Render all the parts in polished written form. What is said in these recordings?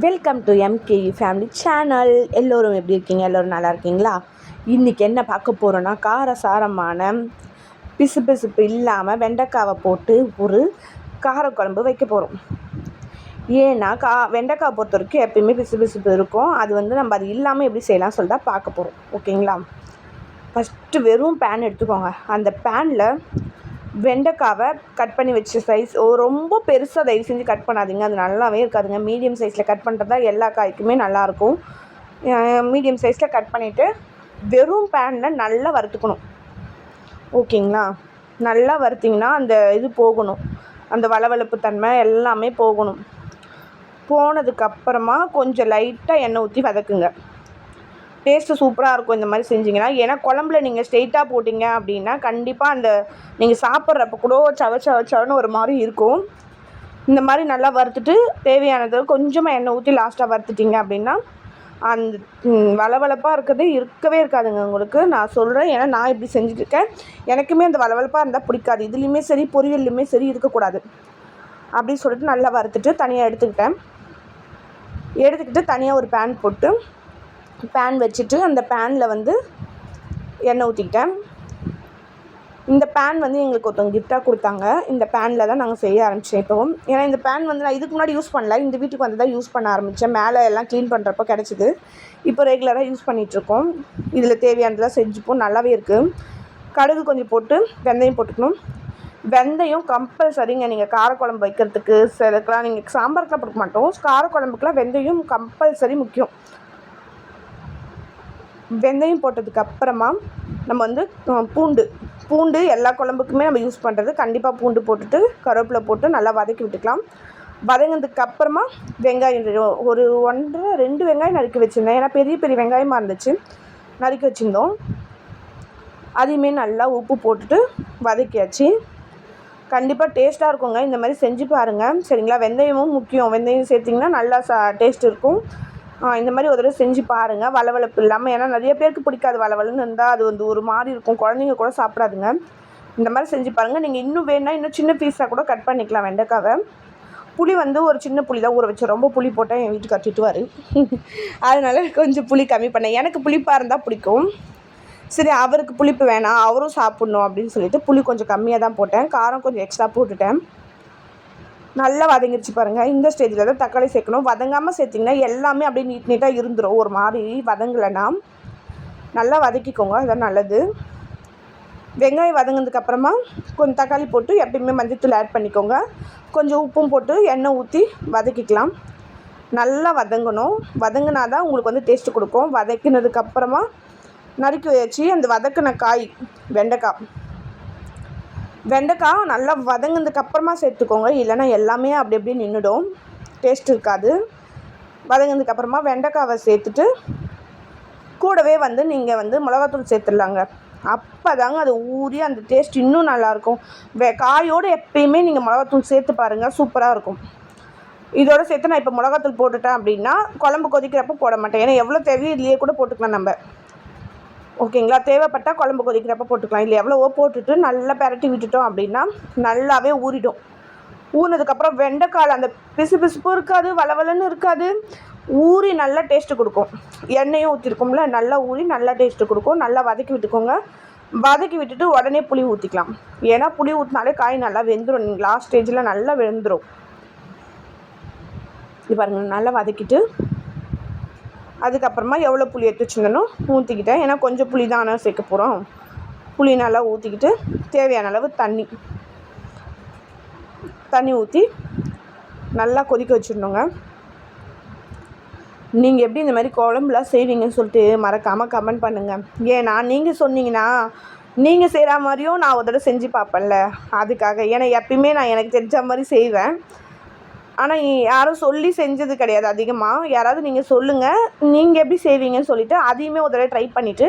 Welcome to MKE family channel. எல்லோரும் எப்படி இருக்கீங்க? எல்லோரும் நல்லா இருக்கீங்களா? இன்றைக்கி என்ன பார்க்க போகிறோன்னா, காரசாரமான பிசுபிசுப்பு இல்லாமல் வெண்டைக்காவை போட்டு ஒரு காரக்குழம்பு வைக்க போகிறோம். ஏன்னா வெண்டைக்காவை பொறுத்த வரைக்கும் எப்பயுமே பிசுபிசுப்பு இருக்கும். அது நம்ம அது இல்லாமல் எப்படி செய்யலாம் சொல்லிட்டு தான் பார்க்க போகிறோம். ஓகேங்களா? ஃபஸ்ட்டு வெறும் பேன் எடுத்துக்கோங்க. அந்த பேனில் வெண்டைக்காவை கட் பண்ணி வச்ச சைஸ் ரொம்ப பெருசாக தயவு செஞ்சு கட் பண்ணாதீங்க, அது நல்லாவே இருக்காதுங்க. மீடியம் சைஸில் கட் பண்ணுறது தான் எல்லா காய்க்குமே நல்லாயிருக்கும். மீடியம் சைஸில் கட் பண்ணிவிட்டு வெறும் பேனில் நல்லா வறுத்துக்கணும். ஓகேங்களா? நல்லா வறுத்திங்கன்னா அந்த இது போகணும், அந்த வளவளப்பு தன்மை எல்லாமே போகணும். போனதுக்கப்புறமா கொஞ்சம் லைட்டாக எண்ணெய் ஊற்றி வதக்குங்க. டேஸ்ட்டு சூப்பராக இருக்கும் இந்த மாதிரி செஞ்சிங்கன்னா. ஏன்னா குழம்புல நீங்கள் ஸ்ட்ரெயிட்டாக போட்டிங்க அப்படின்னா கண்டிப்பாக அந்த நீங்கள் சாப்பிட்றப்ப கூட சவன்னு ஒரு மாதிரி இருக்கும். இந்த மாதிரி நல்லா வறுத்துட்டு தேவையானது கொஞ்சமாக எண்ணெய் ஊற்றி லாஸ்ட்டாக வறுத்துட்டிங்க அப்படின்னா அந்த வளவளப்பாக இருக்கவே இருக்காதுங்க உங்களுக்கு. நான் சொல்கிறேன், ஏன்னா நான் இப்படி செஞ்சுட்ருக்கேன். எனக்குமே அந்த வளவளப்பாக இருந்தால் பிடிக்காது. இதுலேயுமே சரி பொரியல்லையுமே சரி இருக்கக்கூடாது. அப்படின்னு சொல்லிட்டு நல்லா வறுத்துட்டு தனியாக எடுத்துக்கிட்டு தனியாக ஒரு பேன் போட்டு பேன் வச்சுட்டு அந்த பேனில் எண்ணெய் ஊற்றிக்கிட்டேன். இந்த பேன் எங்களுக்கு ஒருத்தவங்க கிஃப்டாக கொடுத்தாங்க. இந்த பேனில் தான் நாங்கள் செய்ய ஆரம்பித்தேன் இப்போவும். ஏன்னா இந்த பேன் நான் இதுக்கு முன்னாடி யூஸ் பண்ணல, இந்த வீட்டுக்கு தான் யூஸ் பண்ண ஆரம்பித்தேன். மேலே எல்லாம் க்ளீன் பண்ணுறப்போ கிடச்சிது. இப்போ ரெகுலராக யூஸ் பண்ணிகிட்ருக்கோம். இதில் தேவையானதெல்லாம் செஞ்சுப்போம். நல்லாவே இருக்குது. கடுகு கொஞ்சம் போட்டு வெந்தயம் போட்டுக்கணும். வெந்தயம் கம்பல்சரிங்க. நீங்கள் காரக்குழம்பு வைக்கிறதுக்கு சிலக்கெலாம் நீங்கள் சாம்பாருக்கெலாம் போட மாட்டோம், காரக்குழம்புக்கெலாம் வெந்தயம் கம்பல்சரி முக்கியம். வெந்தயம் போட்டதுக்கப்புறமா நம்ம பூண்டு எல்லா குழம்புக்குமே நம்ம யூஸ் பண்ணுறது. கண்டிப்பாக பூண்டு போட்டுட்டு கருவேப்பிலை போட்டு நல்லா வதக்கி விட்டுக்கலாம். வதங்கினதுக்கப்புறமா வெங்காயம் ஒரு 1.5-2 வெங்காயம் நறுக்கி வச்சுருந்தேன். ஏன்னா பெரிய பெரிய வெங்காயமாக இருந்துச்சு, நறுக்கி வச்சுருந்தோம். அதையுமே நல்லா உப்பு போட்டுட்டு வதக்கியாச்சு. கண்டிப்பாக டேஸ்ட்டாக இருக்குங்க. இந்த மாதிரி செஞ்சு பாருங்கள், சரிங்களா? வெந்தயமும் முக்கியம். வெந்தயம் சேர்த்திங்கன்னா நல்லா டேஸ்ட் இருக்கும். இந்த மாதிரி ஒரு தடவை செஞ்சு பாருங்கள், வளவளப்பு இல்லாமல். ஏன்னா நிறைய பேருக்கு பிடிக்காது, வளவளன்னு இருந்தால் அது ஒரு மாதிரி இருக்கும். குழந்தைங்க கூட சாப்பிடாதுங்க. இந்த மாதிரி செஞ்சு பாருங்கள். நீங்கள் இன்னும் வேணால் இன்னும் சின்ன பீஸாக கூட கட் பண்ணிக்கலாம் வெண்டைக்காவை. புளி ஒரு சின்ன புளி தான் ஊற வச்சேன். ரொம்ப புளி போட்டால் என் வீட்டுக்கு திட்டுவார். அதனால் கொஞ்சம் புளி கம்மி பண்ணேன். எனக்கு புளிப்பாக இருந்தால் பிடிக்கும். சரி, அவருக்கு புளிப்பு வேணாம், அவரும் சாப்பிட்ணும் அப்படின்னு சொல்லிட்டு புளி கொஞ்சம் கம்மியாக தான் போட்டேன். காரம் கொஞ்சம் எக்ஸ்ட்ரா போட்டுட்டேன். நல்லா வதங்கிடுச்சு பாருங்கள். இந்த ஸ்டேஜில் தான் தக்காளி சேர்க்கணும். வதங்காமல் சேர்த்திங்கன்னா எல்லாமே அப்படியே நீட்டாக இருந்துடும். ஒரு மாதிரி வதங்கலைன்னா நல்லா வதக்கிக்கோங்க, அதுதான் நல்லது. வெங்காயம் வதங்கினதுக்கப்புறமா கொஞ்சம் தக்காளி போட்டு எப்பயுமே மஞ்சத்தூள் ஆட் பண்ணிக்கோங்க. கொஞ்சம் உப்பும் போட்டு எண்ணெய் ஊற்றி வதக்கிக்கலாம். நல்லா வதங்கணும். வதங்கினா தான் உங்களுக்கு டேஸ்ட்டு கொடுக்கும். வதக்கினதுக்கப்புறமா நறுக்கி வச்சு அந்த வதக்கின காய் வெண்டைக்காய் நல்லா வதங்கினதுக்கப்புறமா சேர்த்துக்கோங்க. இல்லைன்னா எல்லாமே அப்படி அப்படியே நின்றுடும், டேஸ்ட் இருக்காது. வதங்கினதுக்கப்புறமா வெண்டைக்காவை சேர்த்துட்டு கூடவே நீங்கள் மிளகாத்தூள் சேர்த்துடலாங்க. அப்போ தாங்க அது ஊறி அந்த டேஸ்ட் இன்னும் நல்லாயிருக்கும். காயோடு எப்பயுமே நீங்கள் மிளகாத்தூள் சேர்த்து பாருங்கள், சூப்பராக இருக்கும். இதோடு சேர்த்து நான் இப்போ மிளகாத்தூள் போட்டுட்டேன் அப்படின்னா குழம்பு கொதிக்கிறப்போ போட மாட்டேன். ஏன்னா எவ்வளோ தேவையோ இதுலேயே கூட போட்டுக்கலாம் நம்ம. ஓகேங்களா? தேவைப்பட்டால் குழம்பு கொதிக்கிறப்ப போட்டுக்கலாம். இல்லை எவ்வளவோ போட்டுட்டு நல்லா பெரட்டி விட்டுட்டோம் அப்படின்னா நல்லாவே ஊறிடும். ஊறினதுக்கப்புறம் வெண்டைக்காய் அந்த பிசுபிசுப்பும் இருக்காது, வளவலன்னு இருக்காது. ஊறி நல்லா டேஸ்ட்டு கொடுக்கும். எண்ணெயும் ஊற்றிருக்கோம்ல, நல்லா ஊறி நல்லா டேஸ்ட்டு கொடுக்கும். நல்லா வதக்கி விட்டுக்கோங்க. வதக்கி விட்டுட்டு உடனே புளி ஊற்றிக்கலாம். ஏன்னா புளி ஊற்றினாலே காய் நல்லா வெந்துடும். நீங்கள் லாஸ்ட் ஸ்டேஜில் நல்லா வெந்துடும். இது பாருங்கள், நல்லா வதக்கிட்டு அதுக்கப்புறமா எவ்வளோ புளி எடுத்து வச்சுருந்தனோ ஊற்றிக்கிட்டேன். ஏன்னா கொஞ்சம் புளி தான் ஆனால் சேர்க்க போகிறோம். புளி நல்லா ஊற்றிக்கிட்டு தேவையான அளவு தண்ணி ஊற்றி நல்லா கொதிக்க வச்சிடணுங்க. நீங்கள் எப்படி இந்த மாதிரி குழம்புலாம் செய்வீங்கன்னு சொல்லிட்டு மறக்காமல் கமெண்ட் பண்ணுங்கள். ஏன்னா நீங்கள் சொன்னீங்கன்னா நீங்கள் செய்கிற மாதிரியும் நான் ஒரு தடவை செஞ்சு பார்ப்பேன்ல, அதுக்காக. ஏன்னா எப்பயுமே நான் எனக்கு தெரிஞ்ச மாதிரி செய்வேன். ஆனால் யாரும் சொல்லி செஞ்சது கிடையாது அதிகமாக. யாராவது நீங்கள் சொல்லுங்கள், நீங்கள் எப்படி செய்வீங்கன்னு சொல்லிவிட்டு அதையுமே ஒரு தடவை ட்ரை பண்ணிவிட்டு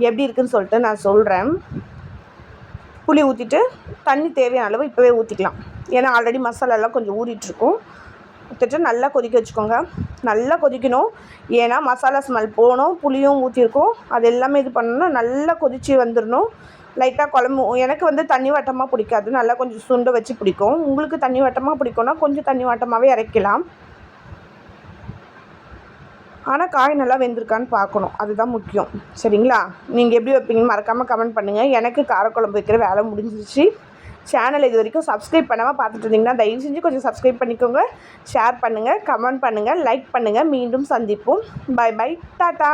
எப்படி இருக்குதுன்னு சொல்லிட்டு நான் சொல்கிறேன். புளி ஊற்றிட்டு தண்ணி தேவையான அளவு இப்போவே ஊற்றிக்கலாம். ஏன்னா ஆல்ரெடி மசாலாலாம் கொஞ்சம் ஊறிட்டுருக்கும். ஊற்றிட்டு நல்லா கொதிக்க வச்சுக்கோங்க. நல்லா கொதிக்கணும். ஏன்னா மசாலா ஸ்மெல் போகணும். புளியும் ஊற்றிருக்கோம், அது எல்லாமே இது பண்ணணும்னா நல்லா கொதித்து வந்துடணும். லைட்டாக குழம்பு எனக்கு தண்ணி வட்டமாக பிடிக்காது, நல்லா கொஞ்சம் சுண்டை வச்சு பிடிக்கும். உங்களுக்கு தண்ணி வட்டமாக பிடிக்கும்னா கொஞ்சம் தண்ணி வட்டமாகவே இறக்கலாம். ஆனால் காய் நல்லா வெந்திருக்கான்னு பார்க்கணும், அதுதான் முக்கியம். சரிங்களா? நீங்கள் எப்படி வைப்பீங்கன்னு மறக்காமல் கமெண்ட் பண்ணுங்கள். எனக்கு காரக்குழம்பு வைக்கிற வேலை முடிஞ்சிருச்சு. சேனல் இது வரைக்கும் சப்ஸ்கிரைப் பண்ணாமல் பார்த்துட்டு இருந்தீங்கன்னா தயவு செஞ்சு கொஞ்சம் சப்ஸ்கிரைப் பண்ணிக்கோங்க. ஷேர் பண்ணுங்கள், கமெண்ட் பண்ணுங்கள், லைக் பண்ணுங்கள். மீண்டும் சந்திப்போம். Bye bye, tata.